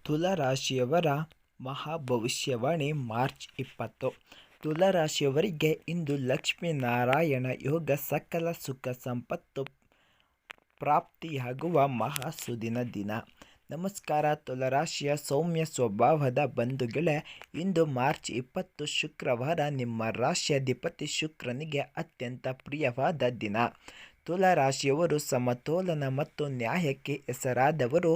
ತುಲಾರಾಶಿಯವರ ಮಹಾಭವಿಷ್ಯವಾಣಿ March 20. ತುಲಾರಾಶಿಯವರಿಗೆ ಇಂದು ಲಕ್ಷ್ಮೀನಾರಾಯಣ ಯೋಗ, ಸಕಲ ಸುಖ ಸಂಪತ್ತು ಪ್ರಾಪ್ತಿಯಾಗುವ ಮಹಾ ಸುದಿನ ದಿನ. ನಮಸ್ಕಾರ ತುಲಾರಾಶಿಯ ಸೌಮ್ಯ ಸ್ವಭಾವದ ಬಂಧುಗಳೇ, ಇಂದು ಮಾರ್ಚ್ 20 ಶುಕ್ರವಾರ. ನಿಮ್ಮ ರಾಶ್ಯಾಧಿಪತಿ ಶುಕ್ರನಿಗೆ ಅತ್ಯಂತ ಪ್ರಿಯವಾದ ದಿನ. ತುಲಾರಾಶಿಯವರು ಸಮತೋಲನ ಮತ್ತು ನ್ಯಾಯಕ್ಕೆ ಹೆಸರಾದವರು.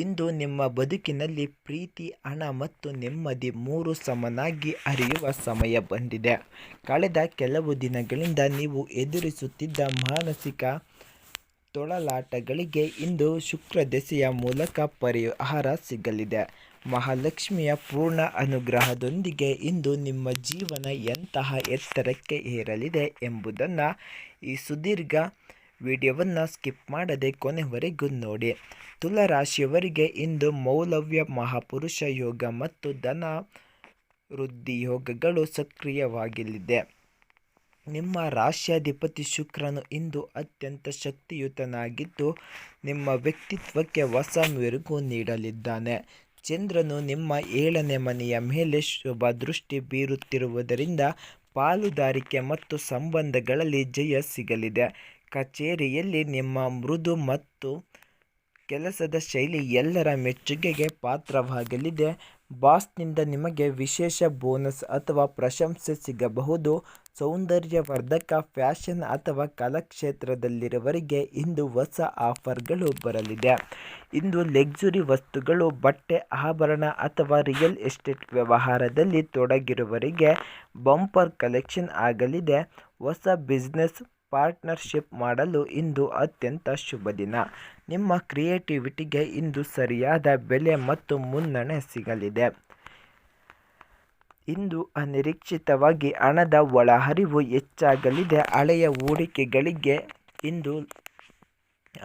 ಇಂದು ನಿಮ್ಮ ಬದುಕಿನಲ್ಲಿ ಪ್ರೀತಿ, ಹಣ ಮತ್ತು ನೆಮ್ಮದಿ ಮೂರು ಸಮನಾಗಿ ಹರಿಯುವ ಸಮಯ ಬಂದಿದೆ. ಕಳೆದ ಕೆಲವು ದಿನಗಳಿಂದ ನೀವು ಎದುರಿಸುತ್ತಿದ್ದ ಮಾನಸಿಕ ತೊಳಲಾಟಗಳಿಗೆ ಇಂದು ಶುಕ್ರ ದೆಸೆಯ ಮೂಲಕ ಪರಿಹಾರ ಸಿಗಲಿದೆ. ಮಹಾಲಕ್ಷ್ಮಿಯ ಪೂರ್ಣ ಅನುಗ್ರಹದೊಂದಿಗೆ ಇಂದು ನಿಮ್ಮ ಜೀವನ ಎಂತಹ ಎತ್ತರಕ್ಕೆ ಏರಲಿದೆ ಎಂಬುದನ್ನು ಈ ಸುದೀರ್ಘ ವಿಡಿಯೋವನ್ನು ಸ್ಕಿಪ್ ಮಾಡದೆ ಕೊನೆವರೆಗೂ ನೋಡಿ. ತುಲಾರಾಶಿಯವರಿಗೆ ಇಂದು ಮೌಲವ್ಯ ಮಹಾಪುರುಷ ಯೋಗ ಮತ್ತು ಧನ ವೃದ್ಧಿ ಯೋಗಗಳು ಸಕ್ರಿಯವಾಗಲಿದೆ. ನಿಮ್ಮ ರಾಶ್ಯಾಧಿಪತಿ ಶುಕ್ರನು ಇಂದು ಅತ್ಯಂತ ಶಕ್ತಿಯುತನಾಗಿದ್ದು ನಿಮ್ಮ ವ್ಯಕ್ತಿತ್ವಕ್ಕೆ ಹೊಸ ಮೆರುಗು ನೀಡಲಿದ್ದಾನೆ. ಚಂದ್ರನು ನಿಮ್ಮ 7ನೇ ಮನೆಯ ಮೇಲೆ ಶುಭ ದೃಷ್ಟಿ ಬೀರುತ್ತಿರುವುದರಿಂದ ಪಾಲುದಾರಿಕೆ ಮತ್ತು ಸಂಬಂಧಗಳಲ್ಲಿ ಜಯ ಸಿಗಲಿದೆ. ಕಚೇರಿಯಲ್ಲಿ ನಿಮ್ಮ ಮೃದು ಮತ್ತು ಕೆಲಸದ ಶೈಲಿ ಎಲ್ಲರ ಮೆಚ್ಚುಗೆಗೆ ಪಾತ್ರವಾಗಲಿದೆ. ಬಾಸ್ನಿಂದ ನಿಮಗೆ ವಿಶೇಷ ಬೋನಸ್ ಅಥವಾ ಪ್ರಶಂಸೆ ಸಿಗಬಹುದು. ಸೌಂದರ್ಯವರ್ಧಕ, ಫ್ಯಾಷನ್ ಅಥವಾ ಕಲಾ ಕ್ಷೇತ್ರದಲ್ಲಿರುವವರಿಗೆ ಇಂದು ಹೊಸ ಆಫರ್ಗಳು ಬರಲಿದೆ. ಇಂದು ಲಕ್ಸುರಿ ವಸ್ತುಗಳು, ಬಟ್ಟೆ, ಆಭರಣ ಅಥವಾ ರಿಯಲ್ ಎಸ್ಟೇಟ್ ವ್ಯವಹಾರದಲ್ಲಿ ತೊಡಗಿರುವವರಿಗೆ ಬಂಪರ್ ಕಲೆಕ್ಷನ್ ಆಗಲಿದೆ. ಹೊಸ ಬಿಸ್ನೆಸ್ ಪಾರ್ಟ್ನರ್ಶಿಪ್ ಮಾಡಲು ಇಂದು ಅತ್ಯಂತ ಶುಭ ದಿನ. ನಿಮ್ಮ ಕ್ರಿಯೇಟಿವಿಟಿಗೆ ಇಂದು ಸರಿಯಾದ ಬೆಲೆ ಮತ್ತು ಮುನ್ನಡೆ ಸಿಗಲಿದೆ. ಇಂದು ಅನಿರೀಕ್ಷಿತವಾಗಿ ಹಣದ ಒಳಹರಿವು ಹೆಚ್ಚಾಗಲಿದೆ. ಹಳೆಯ ಹೂಡಿಕೆಗಳಿಗೆ ಇಂದು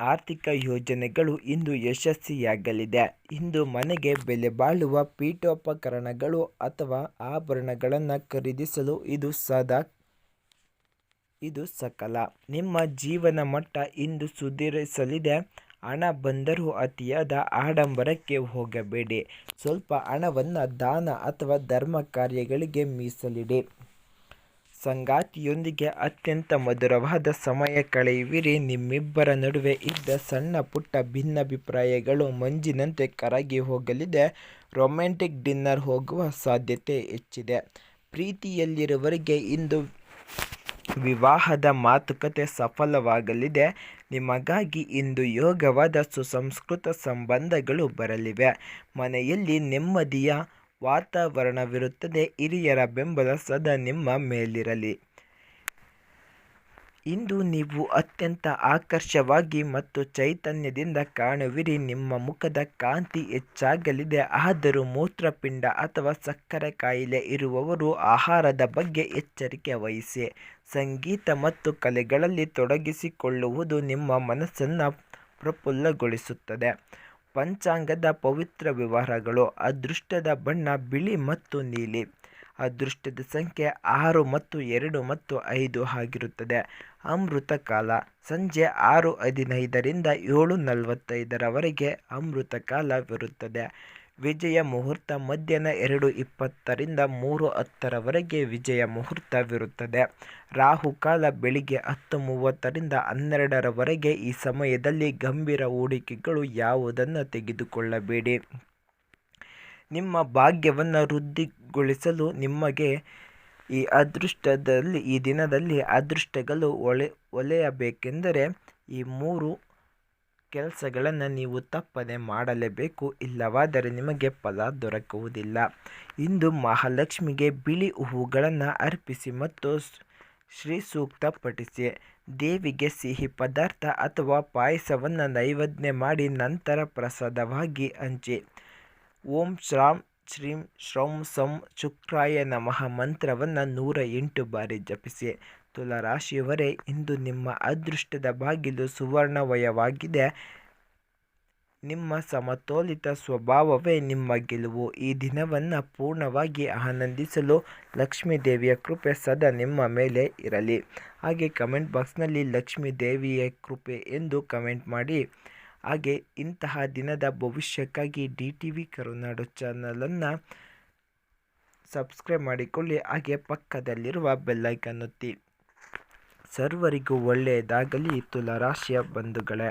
ಆರ್ಥಿಕ ಯೋಜನೆಗಳು ಇಂದು ಯಶಸ್ವಿಯಾಗಲಿದೆ. ಇಂದು ಮನೆಗೆ ಬೆಲೆ ಬಾಳುವ ಪೀಠೋಪಕರಣಗಳು ಅಥವಾ ಆಭರಣಗಳನ್ನು ಖರೀದಿಸಲು ಇದು ಸಕಲ. ನಿಮ್ಮ ಜೀವನ ಮಟ್ಟ ಇಂದು ಸುಧಾರಿಸಲಿದೆ. ಹಣ ಬಂದರೂ ಅತಿಯಾದ ಆಡಂಬರಕ್ಕೆ ಹೋಗಬೇಡಿ. ಸ್ವಲ್ಪ ಹಣವನ್ನು ದಾನ ಅಥವಾ ಧರ್ಮ ಕಾರ್ಯಗಳಿಗೆ ಮೀಸಲಿಡಿ. ಸಂಗಾತಿಯೊಂದಿಗೆ ಅತ್ಯಂತ ಮಧುರವಾದ ಸಮಯ ಕಳೆಯುವಿರಿ. ನಿಮ್ಮಿಬ್ಬರ ನಡುವೆ ಇದ್ದ ಸಣ್ಣ ಪುಟ್ಟ ಭಿನ್ನಾಭಿಪ್ರಾಯಗಳು ಮಂಜಿನಂತೆ ಕರಗಿ ಹೋಗಲಿದೆ. ರೊಮ್ಯಾಂಟಿಕ್ ಡಿನ್ನರ್ ಹೋಗುವ ಸಾಧ್ಯತೆ ಹೆಚ್ಚಿದೆ. ಪ್ರೀತಿಯಲ್ಲಿರುವವರಿಗೆ ಇಂದು ವಿವಾಹದ ಮಾತುಕತೆ ಸಫಲವಾಗಲಿದೆ. ನಿಮಗಾಗಿ ಇಂದು ಯೋಗವಾದ ಸುಸಂಸ್ಕೃತ ಸಂಬಂಧಗಳು ಬರಲಿವೆ. ಮನೆಯಲ್ಲಿ ನೆಮ್ಮದಿಯ ವಾತಾವರಣವಿರುತ್ತದೆ. ಹಿರಿಯರ ಬೆಂಬಲ ಸದಾ ನಿಮ್ಮ ಮೇಲಿರಲಿ. ಇಂದು ನೀವು ಅತ್ಯಂತ ಆಕರ್ಷವಾಗಿ ಮತ್ತು ಚೈತನ್ಯದಿಂದ ಕಾಣುವಿರಿ. ನಿಮ್ಮ ಮುಖದ ಕಾಂತಿ ಹೆಚ್ಚಾಗಲಿದೆ. ಆದರೂ ಮೂತ್ರಪಿಂಡ ಅಥವಾ ಸಕ್ಕರೆ ಕಾಯಿಲೆ ಇರುವವರು ಆಹಾರದ ಬಗ್ಗೆ ಎಚ್ಚರಿಕೆ ವಹಿಸಿ. ಸಂಗೀತ ಮತ್ತು ಕಲೆಗಳಲ್ಲಿ ತೊಡಗಿಸಿಕೊಳ್ಳುವುದು ನಿಮ್ಮ ಮನಸ್ಸನ್ನು ಪ್ರಫುಲ್ಲಗೊಳಿಸುತ್ತದೆ. ಪಂಚಾಂಗದ ಪವಿತ್ರ ವಿವರಗಳು. ಅದೃಷ್ಟದ ಬಣ್ಣ ಬಿಳಿ ಮತ್ತು ನೀಲಿ. ಅದೃಷ್ಟದ ಸಂಖ್ಯೆ 6 ಮತ್ತು 2 ಮತ್ತು 5 ಆಗಿರುತ್ತದೆ. ಅಮೃತ ಕಾಲ ಸಂಜೆ 6:15 ರಿಂದ 7:45 ಅಮೃತ ಕಾಲವಿರುತ್ತದೆ. ವಿಜಯ ಮುಹೂರ್ತ ಮಧ್ಯಾಹ್ನ 2:20 ರಿಂದ 3:10 ವಿಜಯ ಮುಹೂರ್ತವಿರುತ್ತದೆ. ರಾಹುಕಾಲ ಬೆಳಿಗ್ಗೆ 10:30 ರಿಂದ 12 ಈ ಸಮಯದಲ್ಲಿ ಗಂಭೀರ ಹೂಡಿಕೆಗಳು ಯಾವುದನ್ನು ತೆಗೆದುಕೊಳ್ಳಬೇಡಿ. ನಿಮ್ಮ ಭಾಗ್ಯವನ್ನು ವೃದ್ಧಿಗೊಳಿಸಲು ನಿಮಗೆ ಈ ದಿನದಲ್ಲಿ ಅದೃಷ್ಟಗಳು ಒಲಿಯಬೇಕೆಂದರೆ ಈ 3 ಕೆಲಸಗಳನ್ನು ನೀವು ತಪ್ಪದೆ ಮಾಡಲೇಬೇಕು. ಇಲ್ಲವಾದರೆ ನಿಮಗೆ ಫಲ ದೊರಕುವುದಿಲ್ಲ. ಇಂದು ಮಹಾಲಕ್ಷ್ಮಿಗೆ ಬಿಳಿ ಹೂವುಗಳನ್ನು ಅರ್ಪಿಸಿ ಮತ್ತು ಶ್ರೀ ಸೂಕ್ತ ಪಠಿಸಿ. ದೇವಿಗೆ ಸಿಹಿ ಪದಾರ್ಥ ಅಥವಾ ಪಾಯಸವನ್ನು ನೈವೇದ್ಯ ಮಾಡಿ ನಂತರ ಪ್ರಸಾದವಾಗಿ ಹಂಚಿ. ಓಂ ಶ್ರಾಂ ಶ್ರೀಂ ಶ್ರೌಂ ಸಂ ಶುಕ್ರಾಯ ನಮಃ ಮಂತ್ರವನ್ನು 108 ಬಾರಿ ಜಪಿಸಿ. ತುಲಾರಾಶಿಯವರೇ, ಇಂದು ನಿಮ್ಮ ಅದೃಷ್ಟದ ಬಾಗಿಲು ಸುವರ್ಣಮಯವಾಗಿದೆ. ನಿಮ್ಮ ಸಮತೋಲಿತ ಸ್ವಭಾವವೇ ನಿಮ್ಮ ಗೆಲುವು. ಈ ದಿನವನ್ನು ಪೂರ್ಣವಾಗಿ ಆನಂದಿಸಲು ಲಕ್ಷ್ಮೀ ದೇವಿಯ ಕೃಪೆ ಸದಾ ನಿಮ್ಮ ಮೇಲೆ ಇರಲಿ. ಹಾಗೆ ಕಮೆಂಟ್ ಬಾಕ್ಸ್ನಲ್ಲಿ ಲಕ್ಷ್ಮೀ ದೇವಿಯ ಕೃಪೆ ಎಂದು ಕಮೆಂಟ್ ಮಾಡಿ. ಹಾಗೆ ಇಂತಹ ದಿನದ ಭವಿಷ್ಯಕ್ಕಾಗಿ DTV ಕರುನಾಡು ಚಾನಲನ್ನು ಸಬ್ಸ್ಕ್ರೈಬ್ ಮಾಡಿಕೊಳ್ಳಿ. ಹಾಗೆ ಪಕ್ಕದಲ್ಲಿರುವ ಬೆಲ್ಲೈಕನ್ ಒತ್ತಿ. ಸರ್ವರಿಗೂ ಒಳ್ಳೆಯದಾಗಲಿ ತುಲಾರಾಶಿಯ ಬಂಧುಗಳೇ.